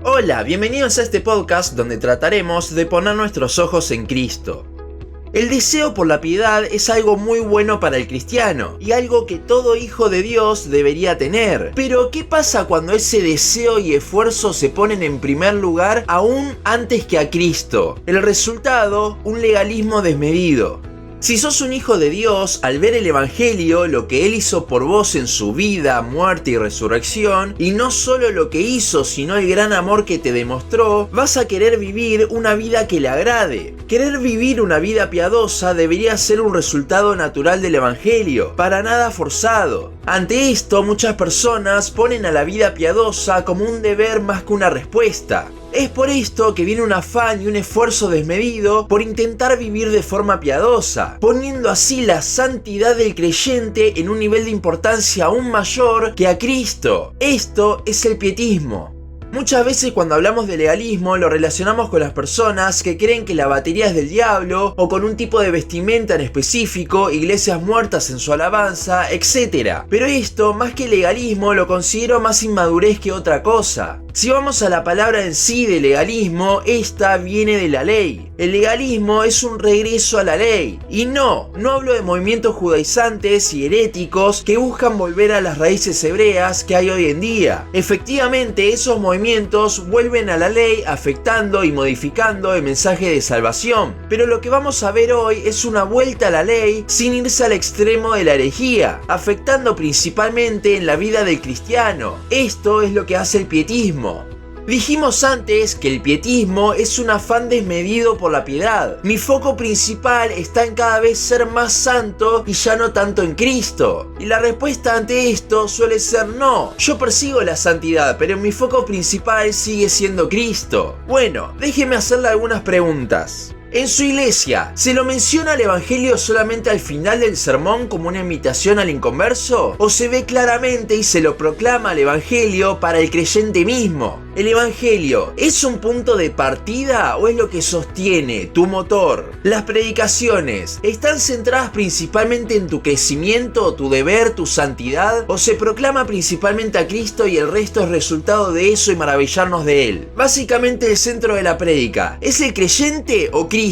Hola, bienvenidos a este podcast donde trataremos de poner nuestros ojos en Cristo. El deseo por la piedad es algo muy bueno para el cristiano y algo que todo hijo de Dios debería tener. Pero ¿qué pasa cuando ese deseo y esfuerzo se ponen en primer lugar aún antes que a Cristo? El resultado, un legalismo desmedido. Si sos un hijo de Dios, al ver el Evangelio, lo que Él hizo por vos en su vida, muerte y resurrección, y no solo lo que hizo, sino el gran amor que te demostró, vas a querer vivir una vida que le agrade. Querer vivir una vida piadosa debería ser un resultado natural del Evangelio, para nada forzado. Ante esto, muchas personas ponen a la vida piadosa como un deber más que una respuesta. Es por esto que viene un afán y un esfuerzo desmedido por intentar vivir de forma piadosa, poniendo así la santidad del creyente en un nivel de importancia aún mayor que a Cristo. Esto es el pietismo. Muchas veces cuando hablamos de legalismo lo relacionamos con las personas que creen que la batería es del diablo o con un tipo de vestimenta en específico, iglesias muertas en su alabanza, etc. Pero esto, más que legalismo, lo considero más inmadurez que otra cosa. Si vamos a la palabra en sí de legalismo, esta viene de la ley. El legalismo es un regreso a la ley. Y no hablo de movimientos judaizantes y heréticos que buscan volver a las raíces hebreas que hay hoy en día. Efectivamente, esos movimientos vuelven a la ley afectando y modificando el mensaje de salvación. Pero lo que vamos a ver hoy es una vuelta a la ley sin irse al extremo de la herejía, afectando principalmente en la vida del cristiano. Esto es lo que hace el pietismo. Dijimos antes que el pietismo es un afán desmedido por la piedad. Mi foco principal está en cada vez ser más santo y ya no tanto en Cristo. Y la respuesta ante esto suele ser no. Yo persigo la santidad, pero mi foco principal sigue siendo Cristo. Bueno, déjeme hacerle algunas preguntas. En su iglesia, ¿se lo menciona el Evangelio solamente al final del sermón como una invitación al inconverso? ¿O se ve claramente y se lo proclama el Evangelio para el creyente mismo? ¿El Evangelio es un punto de partida o es lo que sostiene tu motor? Las predicaciones, ¿están centradas principalmente en tu crecimiento, tu deber, tu santidad? ¿O se proclama principalmente a Cristo y el resto es resultado de eso y maravillarnos de Él? Básicamente el centro de la prédica, ¿es el creyente o Cristo?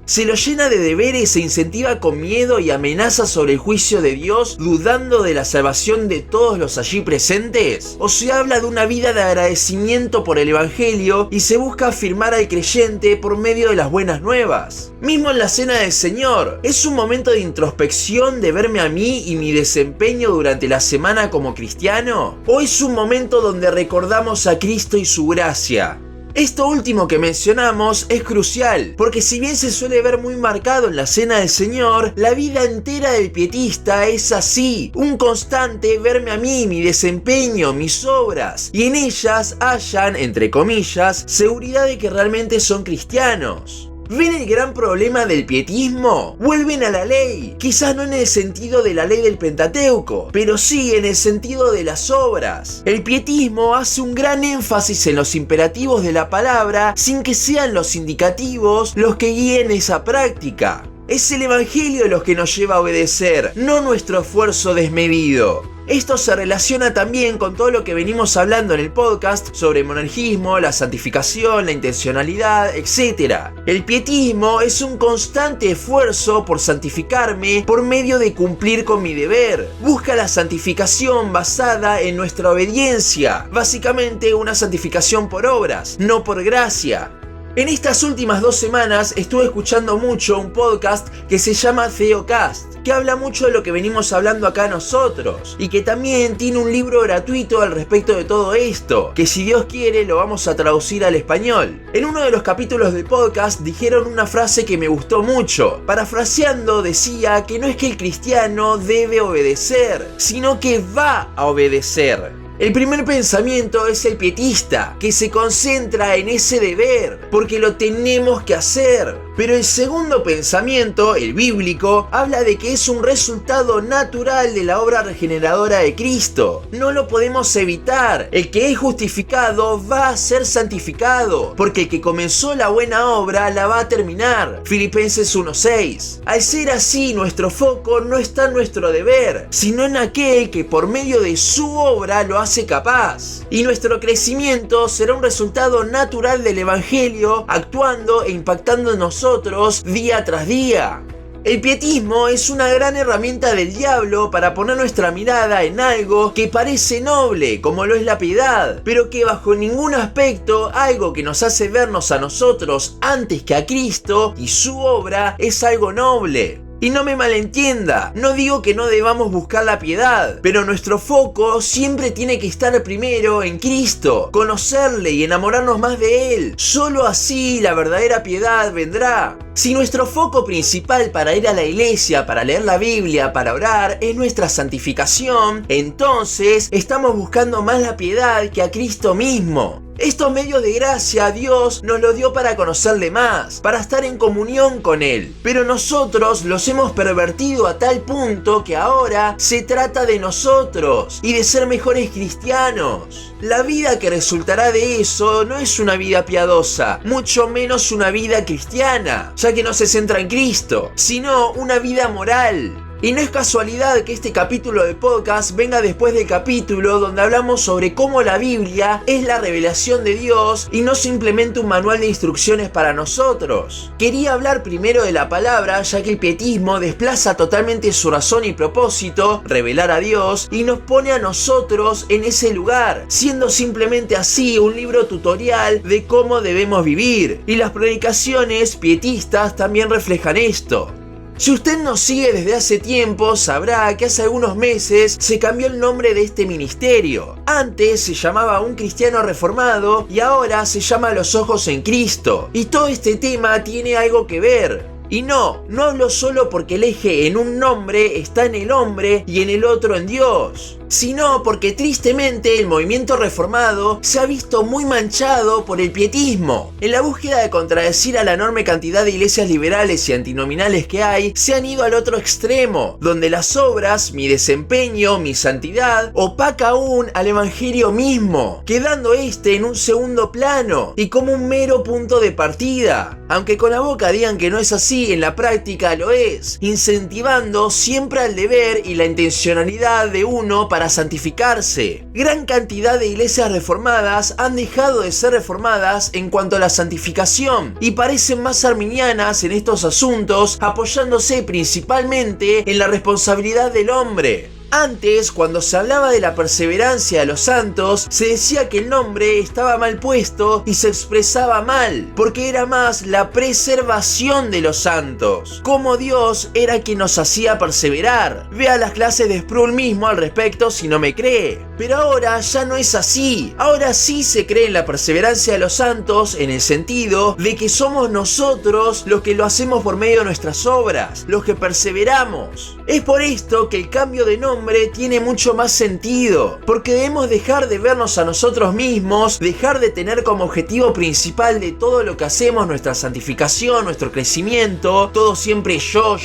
¿Se lo llena de deberes e incentiva con miedo y amenazas sobre el juicio de Dios, dudando de la salvación de todos los allí presentes? ¿O se habla de una vida de agradecimiento por el Evangelio y se busca afirmar al creyente por medio de las buenas nuevas? Mismo en la Cena del Señor, ¿es un momento de introspección de verme a mí y mi desempeño durante la semana como cristiano? ¿O es un momento donde recordamos a Cristo y su gracia? Esto último que mencionamos es crucial, porque si bien se suele ver muy marcado en la Cena del Señor, la vida entera del pietista es así, un constante verme a mí, mi desempeño, mis obras, y en ellas hayan, entre comillas, seguridad de que realmente son cristianos. ¿Ven el gran problema del pietismo? Vuelven a la ley, quizás no en el sentido de la ley del Pentateuco, pero sí en el sentido de las obras. El pietismo hace un gran énfasis en los imperativos de la palabra sin que sean los indicativos los que guíen esa práctica. Es el Evangelio los que nos lleva a obedecer, no nuestro esfuerzo desmedido. Esto se relaciona también con todo lo que venimos hablando en el podcast sobre monergismo, la santificación, la intencionalidad, etc. El pietismo es un constante esfuerzo por santificarme por medio de cumplir con mi deber. Busca la santificación basada en nuestra obediencia, básicamente una santificación por obras, no por gracia. En estas últimas 2 semanas estuve escuchando mucho un podcast que se llama Theocast, que habla mucho de lo que venimos hablando acá nosotros, y que también tiene un libro gratuito al respecto de todo esto, que si Dios quiere lo vamos a traducir al español. En uno de los capítulos del podcast dijeron una frase que me gustó mucho. Parafraseando decía que no es que el cristiano debe obedecer, sino que va a obedecer. El primer pensamiento es el pietista, que se concentra en ese deber, porque lo tenemos que hacer. Pero el segundo pensamiento, el bíblico, habla de que es un resultado natural de la obra regeneradora de Cristo. No lo podemos evitar. El que es justificado va a ser santificado, porque el que comenzó la buena obra la va a terminar. Filipenses 1:6. Al ser así, nuestro foco no está en nuestro deber, sino en aquel que por medio de su obra lo hace capaz. Y nuestro crecimiento será un resultado natural del Evangelio, actuando e impactando en nosotros día tras día. El pietismo es una gran herramienta del diablo para poner nuestra mirada en algo que parece noble, como lo es la piedad, pero que bajo ningún aspecto algo que nos hace vernos a nosotros antes que a Cristo y su obra es algo noble. Y no me malentienda, no digo que no debamos buscar la piedad, pero nuestro foco siempre tiene que estar primero en Cristo, conocerle y enamorarnos más de Él. Solo así la verdadera piedad vendrá. Si nuestro foco principal para ir a la iglesia, para leer la Biblia, para orar, es nuestra santificación, entonces estamos buscando más la piedad que a Cristo mismo. Estos medios de gracia Dios nos los dio para conocerle más, para estar en comunión con Él. Pero nosotros los hemos pervertido a tal punto que ahora se trata de nosotros y de ser mejores cristianos. La vida que resultará de eso no es una vida piadosa, mucho menos una vida cristiana, ya que no se centra en Cristo, sino una vida moral. Y no es casualidad que este capítulo de podcast venga después del capítulo donde hablamos sobre cómo la Biblia es la revelación de Dios y no simplemente un manual de instrucciones para nosotros. Quería hablar primero de la palabra, ya que el pietismo desplaza totalmente su razón y propósito, revelar a Dios, y nos pone a nosotros en ese lugar, siendo simplemente así un libro tutorial de cómo debemos vivir. Y las predicaciones pietistas también reflejan esto. Si usted nos sigue desde hace tiempo, sabrá que hace algunos meses se cambió el nombre de este ministerio. Antes se llamaba Un Cristiano Reformado y ahora se llama Los Ojos en Cristo. Y todo este tema tiene algo que ver. Y no hablo solo porque el eje en un nombre está en el hombre y en el otro en Dios, sino porque tristemente el movimiento reformado se ha visto muy manchado por el pietismo. En la búsqueda de contradecir a la enorme cantidad de iglesias liberales y antinominales que hay, se han ido al otro extremo, donde las obras, mi desempeño, mi santidad, opaca aún al evangelio mismo, quedando este en un segundo plano y como un mero punto de partida. Aunque con la boca digan que no es así, en la práctica lo es, incentivando siempre al deber y la intencionalidad de uno para santificarse. Gran cantidad de iglesias reformadas han dejado de ser reformadas en cuanto a la santificación y parecen más arminianas en estos asuntos, apoyándose principalmente en la responsabilidad del hombre. Antes, cuando se hablaba de la perseverancia de los santos, se decía que el nombre estaba mal puesto y se expresaba mal, porque era más la preservación de los santos, como Dios era quien nos hacía perseverar. Vea las clases de Sproul mismo al respecto si no me cree. Pero ahora ya no es así. Ahora sí se cree en la perseverancia de los santos en el sentido de que somos nosotros los que lo hacemos por medio de nuestras obras, los que perseveramos. Es por esto que el cambio de nombre tiene mucho más sentido, porque debemos dejar de vernos a nosotros mismos, dejar de tener como objetivo principal de todo lo que hacemos nuestra santificación, nuestro crecimiento, todo siempre yo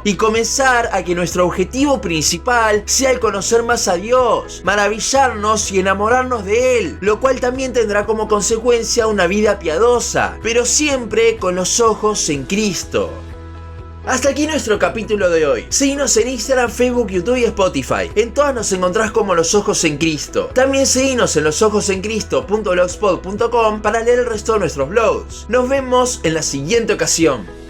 y comenzar a que nuestro objetivo principal sea el conocer más a Dios, maravillarnos y enamorarnos de Él, lo cual también tendrá como consecuencia una vida piadosa, pero siempre con los ojos en Cristo. Hasta aquí nuestro capítulo de hoy. Seguinos en Instagram, Facebook, YouTube y Spotify. En todas nos encontrás como Los Ojos en Cristo. También seguinos en losojosencristo.blogspot.com para leer el resto de nuestros blogs. Nos vemos en la siguiente ocasión.